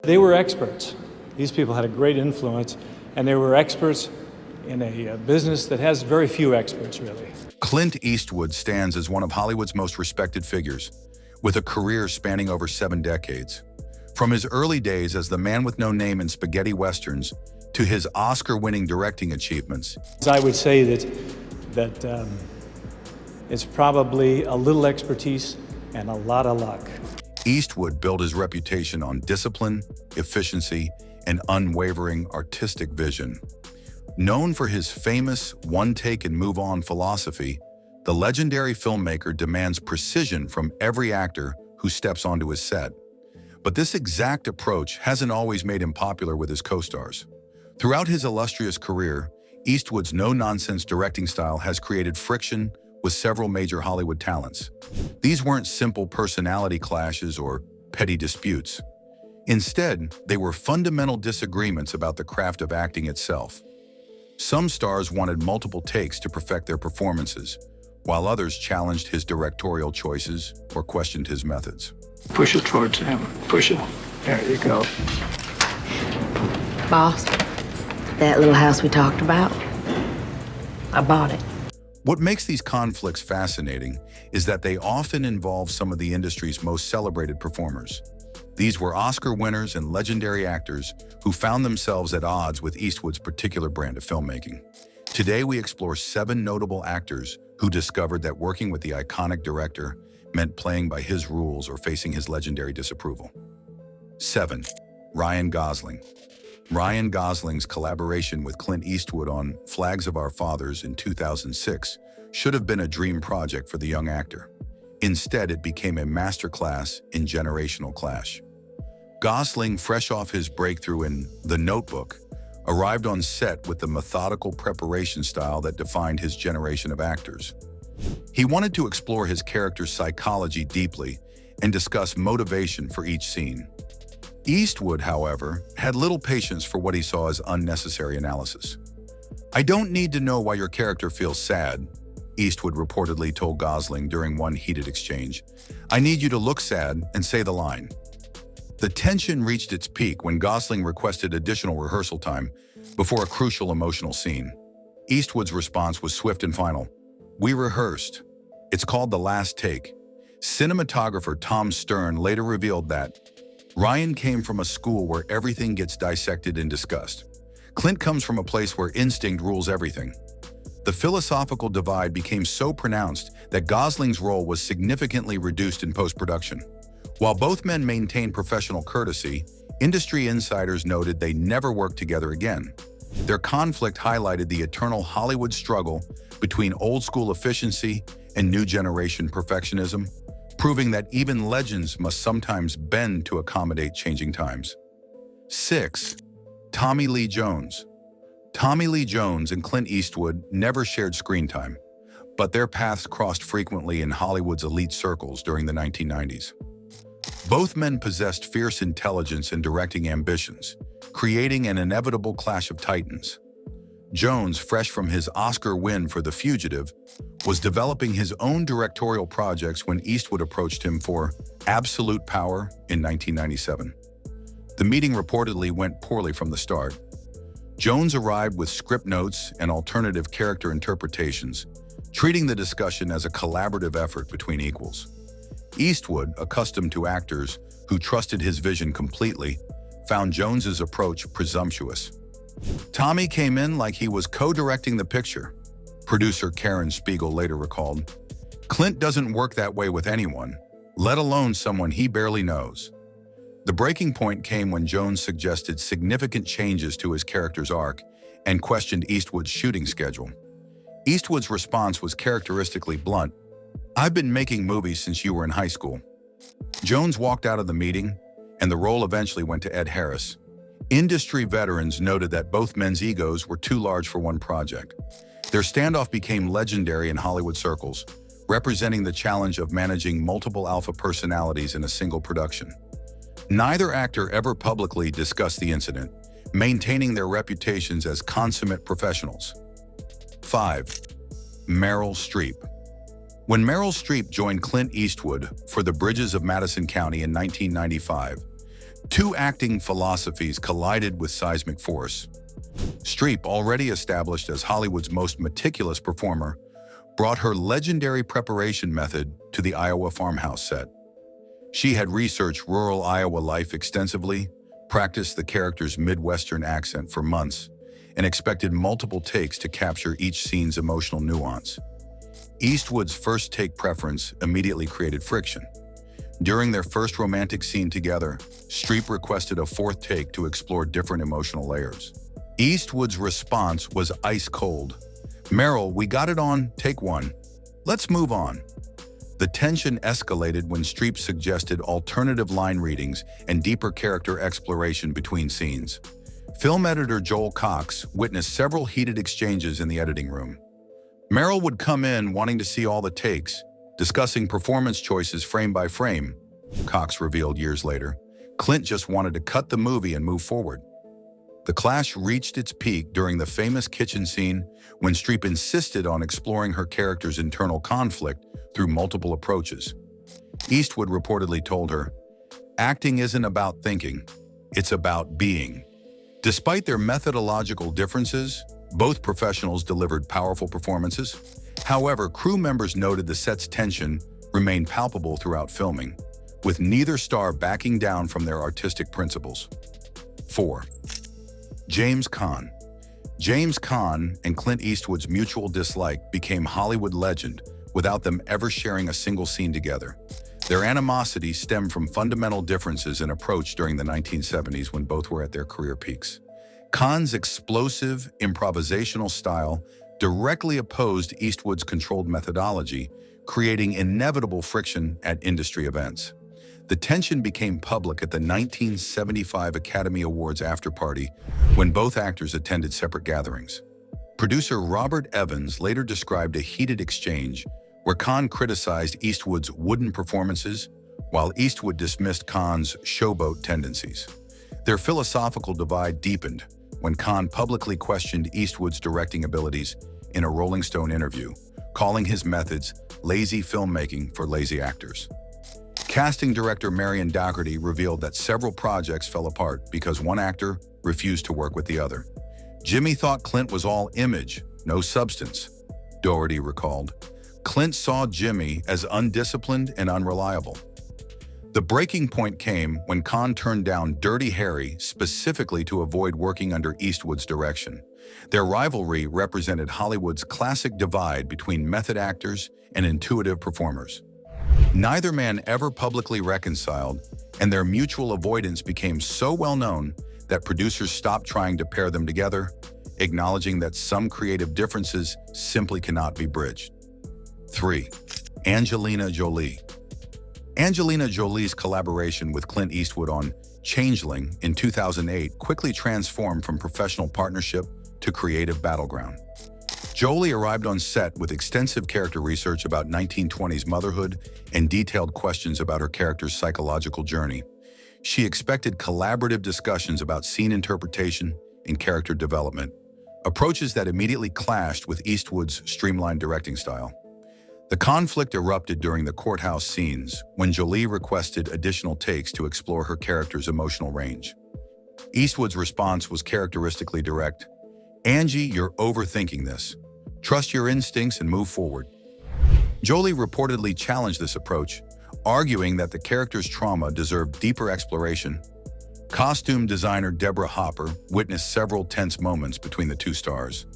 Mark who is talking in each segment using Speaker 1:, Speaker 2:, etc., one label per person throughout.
Speaker 1: They were experts. These people had a great influence, and they were experts in a business that has very few experts, really.
Speaker 2: Clint Eastwood stands as one of Hollywood's most respected figures, with a career spanning over 7 decades. From his early days as the man with no name in spaghetti westerns to his Oscar-winning directing achievements.
Speaker 1: I would say that it's probably a little expertise and a lot of luck.
Speaker 2: Eastwood built his reputation on discipline, efficiency, and unwavering artistic vision. Known for his famous one-take-and-move-on philosophy, the legendary filmmaker demands precision from every actor who steps onto his set. But this exact approach hasn't always made him popular with his co-stars. Throughout his illustrious career, Eastwood's no-nonsense directing style has created friction with several major Hollywood talents. These weren't simple personality clashes or petty disputes. Instead, they were fundamental disagreements about the craft of acting itself. Some stars wanted multiple takes to perfect their performances, while others challenged his directorial choices or questioned his methods.
Speaker 3: Push it towards him. Push it. There you go.
Speaker 4: Boss, that little house we talked about, I bought it.
Speaker 2: What makes these conflicts fascinating is that they often involve some of the industry's most celebrated performers. These were Oscar winners and legendary actors who found themselves at odds with Eastwood's particular brand of filmmaking. Today, we explore 7 notable actors who discovered that working with the iconic director meant playing by his rules or facing his legendary disapproval. 7. Ryan Gosling. Ryan Gosling's collaboration with Clint Eastwood on Flags of Our Fathers in 2006 should have been a dream project for the young actor. Instead, it became a masterclass in generational clash. Gosling, fresh off his breakthrough in The Notebook, arrived on set with the methodical preparation style that defined his generation of actors. He wanted to explore his character's psychology deeply and discuss motivation for each scene. Eastwood, however, had little patience for what he saw as unnecessary analysis. "I don't need to know why your character feels sad," Eastwood reportedly told Gosling during one heated exchange. "I need you to look sad and say the line." The tension reached its peak when Gosling requested additional rehearsal time before a crucial emotional scene. Eastwood's response was swift and final. "We rehearsed. It's called The Last Take." Cinematographer Tom Stern later revealed that Ryan came from a school where everything gets dissected and discussed. Clint comes from a place where instinct rules everything. The philosophical divide became so pronounced that Gosling's role was significantly reduced in post-production. While both men maintained professional courtesy, industry insiders noted they never worked together again. Their conflict highlighted the eternal Hollywood struggle between old-school efficiency and new-generation perfectionism, proving that even legends must sometimes bend to accommodate changing times. 6. Tommy Lee Jones. Tommy Lee Jones and Clint Eastwood never shared screen time, but their paths crossed frequently in Hollywood's elite circles during the 1990s. Both men possessed fierce intelligence and directing ambitions, creating an inevitable clash of titans. Jones, fresh from his Oscar win for The Fugitive, was developing his own directorial projects when Eastwood approached him for Absolute Power in 1997. The meeting reportedly went poorly from the start. Jones arrived with script notes and alternative character interpretations, treating the discussion as a collaborative effort between equals. Eastwood, accustomed to actors who trusted his vision completely, found Jones's approach presumptuous. "Tommy came in like he was co-directing the picture," producer Karen Spiegel later recalled. "Clint doesn't work that way with anyone, let alone someone he barely knows." The breaking point came when Jones suggested significant changes to his character's arc and questioned Eastwood's shooting schedule. Eastwood's response was characteristically blunt. "I've been making movies since you were in high school." Jones walked out of the meeting, and the role eventually went to Ed Harris. Industry veterans noted that both men's egos were too large for one project. Their standoff became legendary in Hollywood circles, representing the challenge of managing multiple alpha personalities in a single production. Neither actor ever publicly discussed the incident, maintaining their reputations as consummate professionals. 5. Meryl Streep. When Meryl Streep joined Clint Eastwood for The Bridges of Madison County in 1995, Two acting philosophies collided with seismic force. Streep, already established as Hollywood's most meticulous performer, brought her legendary preparation method to the Iowa farmhouse set. She had researched rural Iowa life extensively, practiced the character's Midwestern accent for months, and expected multiple takes to capture each scene's emotional nuance. Eastwood's first take preference immediately created friction. During their first romantic scene together, Streep requested a fourth take to explore different emotional layers. Eastwood's response was ice cold. "Meryl, we got it on take one. Let's move on." The tension escalated when Streep suggested alternative line readings and deeper character exploration between scenes. Film editor Joel Cox witnessed several heated exchanges in the editing room. Meryl would come in wanting to see all the takes, discussing performance choices frame by frame. Cox revealed years later, Clint just wanted to cut the movie and move forward. The clash reached its peak during the famous kitchen scene when Streep insisted on exploring her character's internal conflict through multiple approaches. Eastwood reportedly told her, "Acting isn't about thinking, it's about being." Despite their methodological differences, both professionals delivered powerful performances. However, crew members noted the set's tension remained palpable throughout filming, with neither star backing down from their artistic principles. 4. James Caan. James Caan and Clint Eastwood's mutual dislike became Hollywood legend without them ever sharing a single scene together. Their animosity stemmed from fundamental differences in approach during the 1970s when both were at their career peaks. Caan's explosive, improvisational style directly opposed Eastwood's controlled methodology, creating inevitable friction at industry events. The tension became public at the 1975 Academy Awards afterparty when both actors attended separate gatherings. Producer Robert Evans later described a heated exchange where Caan criticized Eastwood's wooden performances, while Eastwood dismissed Caan's showboat tendencies. Their philosophical divide deepened when Caan publicly questioned Eastwood's directing abilities in a Rolling Stone interview, calling his methods lazy filmmaking for lazy actors. Casting director Marion Dougherty revealed that several projects fell apart because one actor refused to work with the other. "Jimmy thought Clint was all image, no substance," Dougherty recalled. "Clint saw Jimmy as undisciplined and unreliable." The breaking point came when Caan turned down Dirty Harry specifically to avoid working under Eastwood's direction. Their rivalry represented Hollywood's classic divide between method actors and intuitive performers. Neither man ever publicly reconciled, and their mutual avoidance became so well known that producers stopped trying to pair them together, acknowledging that some creative differences simply cannot be bridged. 3. Angelina Jolie. Angelina Jolie's collaboration with Clint Eastwood on Changeling in 2008 quickly transformed from professional partnership to creative battleground. Jolie arrived on set with extensive character research about 1920s motherhood and detailed questions about her character's psychological journey. She expected collaborative discussions about scene interpretation and character development, approaches that immediately clashed with Eastwood's streamlined directing style. The conflict erupted during the courthouse scenes when Jolie requested additional takes to explore her character's emotional range. Eastwood's response was characteristically direct. "Angie, you're overthinking this. Trust your instincts and move forward." Jolie reportedly challenged this approach, arguing that the character's trauma deserved deeper exploration. Costume designer Deborah Hopper witnessed several tense moments between the two stars.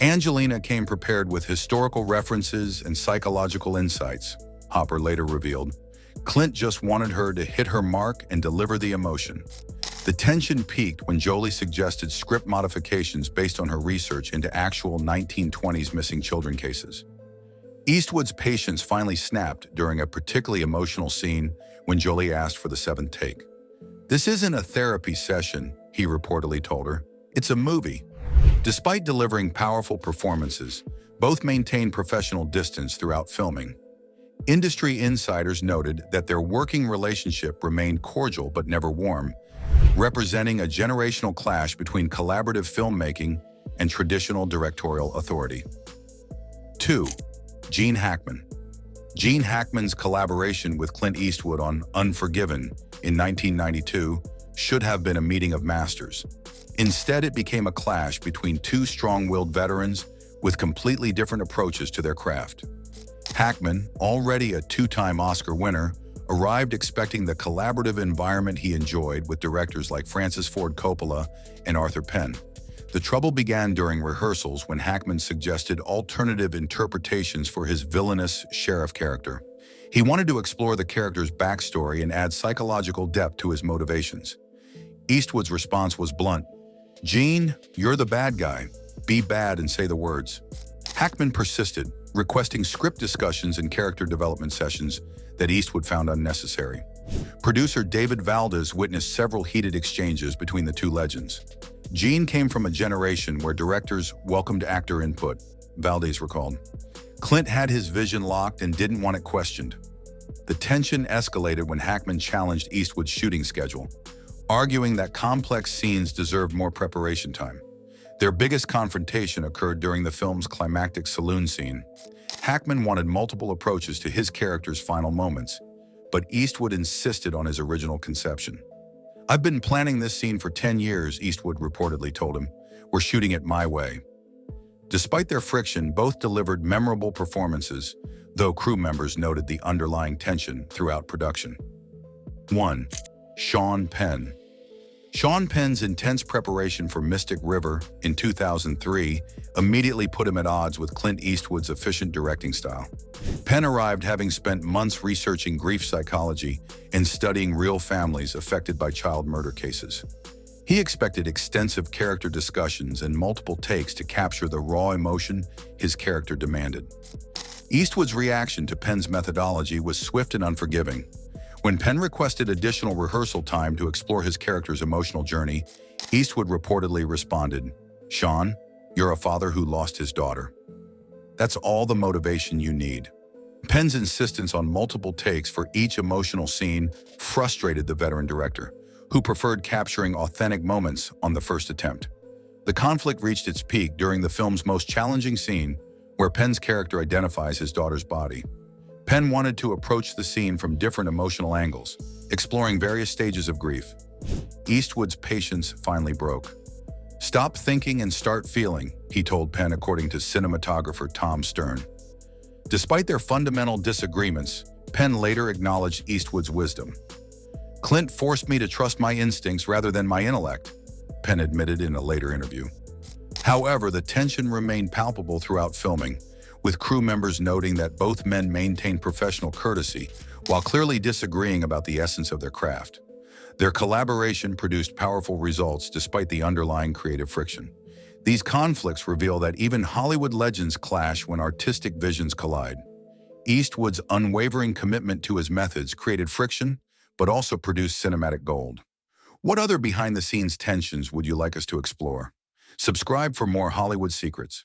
Speaker 2: Angelina came prepared with historical references and psychological insights, Hopper later revealed. Clint just wanted her to hit her mark and deliver the emotion. The tension peaked when Jolie suggested script modifications based on her research into actual 1920s missing children cases. Eastwood's patience finally snapped during a particularly emotional scene when Jolie asked for the seventh take. "This isn't a therapy session," he reportedly told her. "It's a movie." Despite delivering powerful performances, both maintained professional distance throughout filming. Industry insiders noted that their working relationship remained cordial but never warm, representing a generational clash between collaborative filmmaking and traditional directorial authority. 2. Gene Hackman. Gene Hackman's collaboration with Clint Eastwood on Unforgiven in 1992 should have been a meeting of masters. Instead, it became a clash between two strong-willed veterans with completely different approaches to their craft. Hackman, already a two-time Oscar winner, arrived expecting the collaborative environment he enjoyed with directors like Francis Ford Coppola and Arthur Penn. The trouble began during rehearsals when Hackman suggested alternative interpretations for his villainous sheriff character. He wanted to explore the character's backstory and add psychological depth to his motivations. Eastwood's response was blunt. "Gene, you're the bad guy. Be bad and say the words." Hackman persisted, requesting script discussions and character development sessions that Eastwood found unnecessary. Producer David Valdez witnessed several heated exchanges between the two legends. Gene came from a generation where directors welcomed actor input, Valdez recalled. Clint had his vision locked and didn't want it questioned. The tension escalated when Hackman challenged Eastwood's shooting schedule, arguing that complex scenes deserved more preparation time. Their biggest confrontation occurred during the film's climactic saloon scene. Hackman wanted multiple approaches to his character's final moments, but Eastwood insisted on his original conception. "I've been planning this scene for 10 years, Eastwood reportedly told him. "We're shooting it my way." Despite their friction, both delivered memorable performances, though crew members noted the underlying tension throughout production. 1. Sean Penn. Sean Penn's intense preparation for Mystic River in 2003 immediately put him at odds with Clint Eastwood's efficient directing style. Penn arrived having spent months researching grief psychology and studying real families affected by child murder cases. He expected extensive character discussions and multiple takes to capture the raw emotion his character demanded. Eastwood's reaction to Penn's methodology was swift and unforgiving. When Penn requested additional rehearsal time to explore his character's emotional journey, Eastwood reportedly responded, "Sean, you're a father who lost his daughter. That's all the motivation you need." Penn's insistence on multiple takes for each emotional scene frustrated the veteran director, who preferred capturing authentic moments on the first attempt. The conflict reached its peak during the film's most challenging scene, where Penn's character identifies his daughter's body. Penn wanted to approach the scene from different emotional angles, exploring various stages of grief. Eastwood's patience finally broke. "Stop thinking and start feeling," he told Penn, according to cinematographer Tom Stern. Despite their fundamental disagreements, Penn later acknowledged Eastwood's wisdom. "Clint forced me to trust my instincts rather than my intellect," Penn admitted in a later interview. However, the tension remained palpable throughout filming, with crew members noting that both men maintained professional courtesy while clearly disagreeing about the essence of their craft. Their collaboration produced powerful results despite the underlying creative friction. These conflicts reveal that even Hollywood legends clash when artistic visions collide. Eastwood's unwavering commitment to his methods created friction, but also produced cinematic gold. What other behind-the-scenes tensions would you like us to explore? Subscribe for more Hollywood secrets.